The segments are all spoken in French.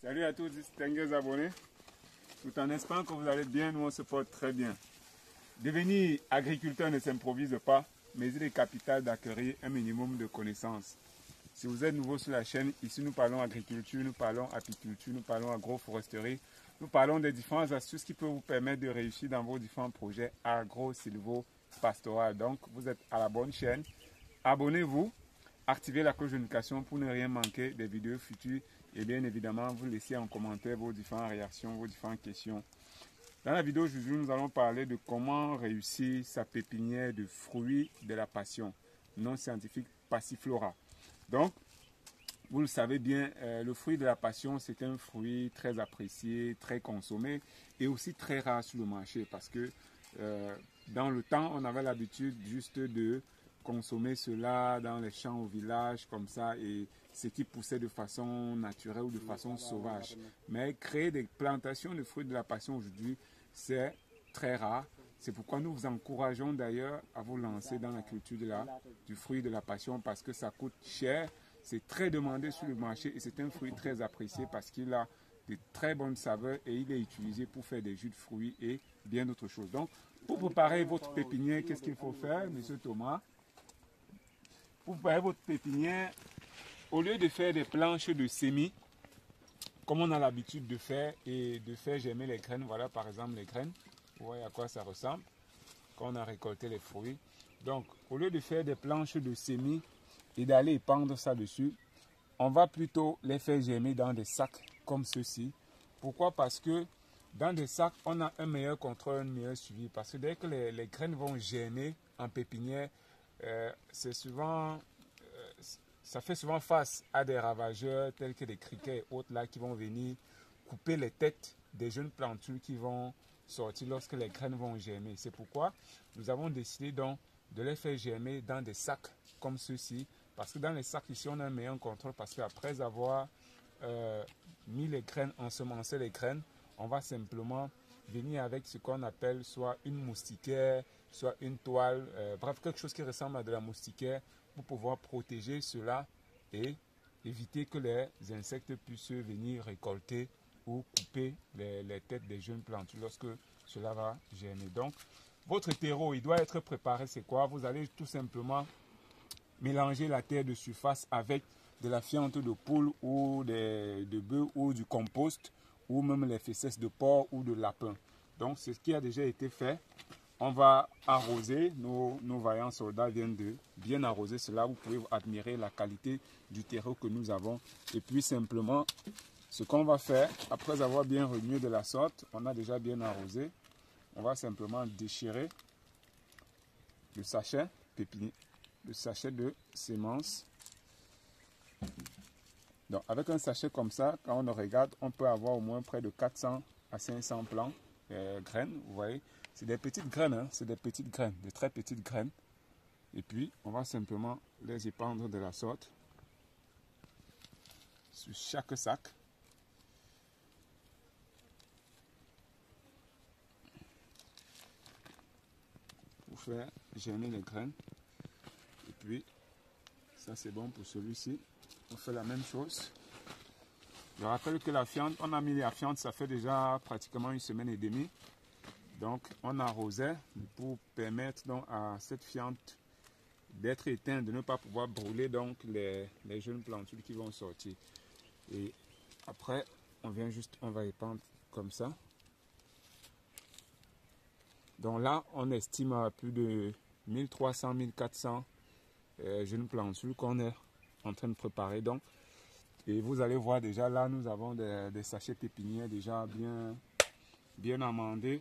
Salut à tous, distingués abonnés. Tout en espérant que vous allez bien, nous on se porte très bien. Devenir agriculteur ne s'improvise pas, mais il est capital d'acquérir un minimum de connaissances. Si vous êtes nouveau sur la chaîne, ici nous parlons agriculture, nous parlons apiculture, nous parlons agroforesterie, nous parlons des différentes astuces qui peuvent vous permettre de réussir dans vos différents projets agro-silvo-pastoral. Donc vous êtes à la bonne chaîne. Abonnez-vous, activez la cloche de notification pour ne rien manquer des vidéos futures et bien évidemment vous laissez en commentaire vos différentes réactions, vos différentes questions. Dans la vidéo aujourd'hui, nous allons parler de comment réussir sa pépinière de fruits de la passion, non scientifique Passiflora. Donc, vous le savez bien, le fruit de la passion, c'est un fruit très apprécié, très consommé et aussi très rare sur le marché parce que dans le temps, on avait l'habitude juste de consommer cela dans les champs au village comme ça et ce qui poussait de façon naturelle ou de façon sauvage. Mais créer des plantations de fruits de la passion aujourd'hui, c'est très rare. C'est pourquoi nous vous encourageons d'ailleurs à vous lancer dans la culture du fruit de la passion parce que ça coûte cher, c'est très demandé sur le marché et c'est un fruit très apprécié parce qu'il a de très bonnes saveurs et il est utilisé pour faire des jus de fruits et bien d'autres choses. Donc, pour préparer votre pépinière, qu'est-ce qu'il faut faire, monsieur Thomas? Pour préparer votre pépinière, au lieu de faire des planches de semis, comme on a l'habitude de faire et de faire germer les graines, voilà par exemple les graines, vous voyez à quoi ça ressemble quand on a récolté les fruits. Donc, au lieu de faire des planches de semis et d'aller épandre ça dessus, on va plutôt les faire germer dans des sacs comme ceci. Pourquoi? Parce que dans des sacs, on a un meilleur contrôle, un meilleur suivi. Parce que dès que les graines vont germer en pépinière, c'est souvent, ça fait souvent face à des ravageurs tels que des criquets et autres là qui vont venir couper les têtes des jeunes plantules qui vont sortir lorsque les graines vont germer. C'est pourquoi nous avons décidé donc de les faire germer dans des sacs comme ceci. Parce que dans les sacs ici, on a un meilleur contrôle parce qu'après avoir mis les graines, ensemencé les graines, on va simplement venir avec ce qu'on appelle soit une moustiquaire, soit une toile, bref, quelque chose qui ressemble à de la moustiquaire pour pouvoir protéger cela et éviter que les insectes puissent venir récolter ou couper les têtes des jeunes plantes lorsque cela va germer. Donc, votre terreau, il doit être préparé, c'est quoi? Vous allez tout simplement mélanger la terre de surface avec de la fiente de poule ou de bœuf ou du compost ou même les fesses de porc ou de lapin. Donc, c'est ce qui a déjà été fait. On va arroser, nos vaillants soldats viennent de bien arroser cela. Vous pouvez admirer la qualité du terreau que nous avons. Et puis simplement, ce qu'on va faire, après avoir bien remué de la sorte, on a déjà bien arrosé, on va simplement déchirer le sachet de semences. Donc avec un sachet comme ça, quand on le regarde, on peut avoir au moins près de 400 à 500 plants, graines, vous voyez. C'est des petites graines, hein, c'est des petites graines, de très petites graines. Et puis, on va simplement les épandre de la sorte sur chaque sac. Pour faire germer les graines. Et puis, ça c'est bon pour celui-ci. On fait la même chose. Je rappelle que la fiente, on a mis la fiente, ça fait déjà pratiquement 1 semaine et demie. Donc, on arrosait pour permettre donc à cette fiente d'être éteinte, de ne pas pouvoir brûler donc les jeunes plantules qui vont sortir. Et après, on va épandre comme ça. Donc là, on estime à plus de 1300-1400 jeunes plantules qu'on est en train de préparer. Donc, et vous allez voir déjà là, nous avons des sachets pépinières déjà bien amendés,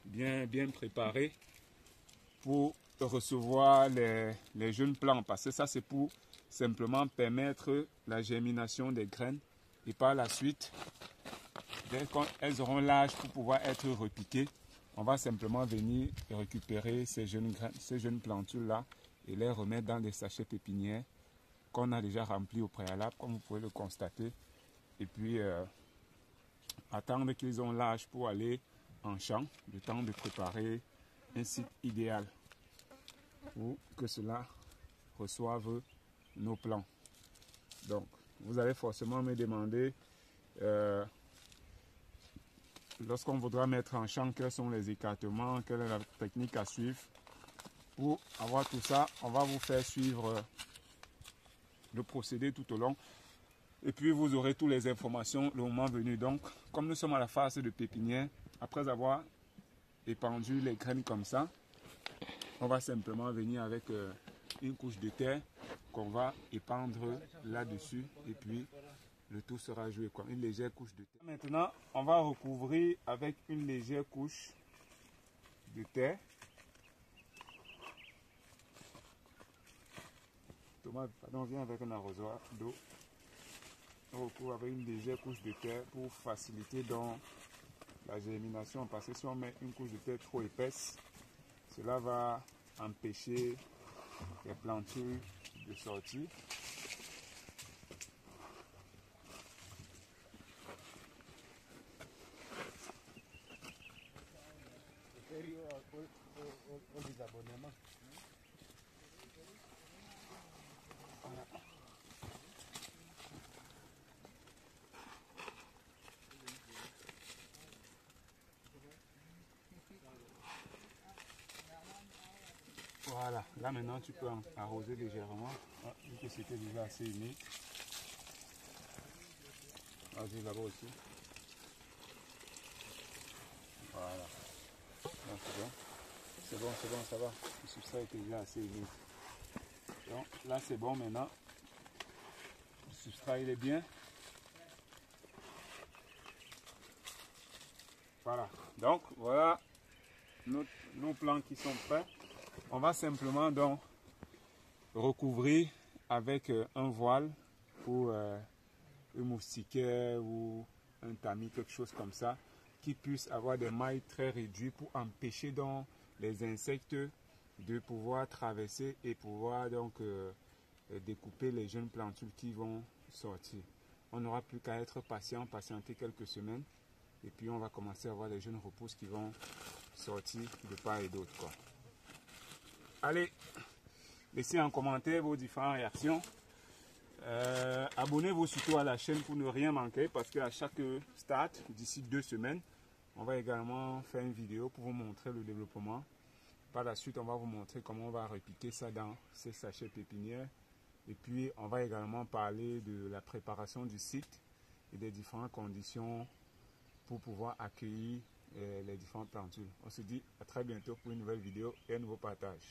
bien préparés pour recevoir les jeunes plants. Parce que ça, c'est pour simplement permettre la germination des graines. Et par la suite, dès qu'elles auront l'âge pour pouvoir être repiquées, on va simplement venir récupérer ces jeunes plantules-là et les remettre dans des sachets pépinières qu'on a déjà remplis au préalable, comme vous pouvez le constater. Et puis, attendre qu'ils ont l'âge pour aller en champ, le temps de préparer un site idéal pour que cela reçoive nos plants. Donc, vous allez forcément me demander lorsqu'on voudra mettre en champ, quels sont les écartements, quelle est la technique à suivre. Pour avoir tout ça, on va vous faire suivre le procédé tout au long. Et puis vous aurez toutes les informations le moment venu. Donc, comme nous sommes à la phase de pépinière, après avoir épandu les graines comme ça, on va simplement venir avec une couche de terre qu'on va épandre là-dessus et puis le tout sera joué comme une légère couche de terre. Maintenant, on va recouvrir avec une légère couche de terre. Thomas, pardon, viens avec un arrosoir d'eau. On recouvre avec une légère couche de terre pour faciliter donc la germination, parce que si on met une couche de terre trop épaisse, cela va empêcher les plantures de sortir. Voilà, là maintenant tu peux arroser légèrement, vu que c'était déjà assez humide. Vas-y là-bas aussi. Voilà. C'est bon, ça va. Le substrat était déjà assez humide. Donc là c'est bon maintenant. Le substrat il est bien. Voilà. Donc voilà nos plants qui sont prêts. On va simplement donc recouvrir avec un voile pour un moustiquaire ou un tamis, quelque chose comme ça, qui puisse avoir des mailles très réduites pour empêcher donc les insectes de pouvoir traverser et pouvoir donc découper les jeunes plantules qui vont sortir. On n'aura plus qu'à être patient, patienter quelques semaines et puis on va commencer à voir les jeunes repousses qui vont sortir de part et d'autre, quoi. Allez, laissez en commentaire vos différentes réactions. Abonnez-vous surtout à la chaîne pour ne rien manquer, parce qu'à chaque start, d'ici 2 semaines, on va également faire une vidéo pour vous montrer le développement. Par la suite, on va vous montrer comment on va repiquer ça dans ces sachets pépinières. Et puis, on va également parler de la préparation du site et des différentes conditions pour pouvoir accueillir les différentes plantules. On se dit à très bientôt pour une nouvelle vidéo et un nouveau partage.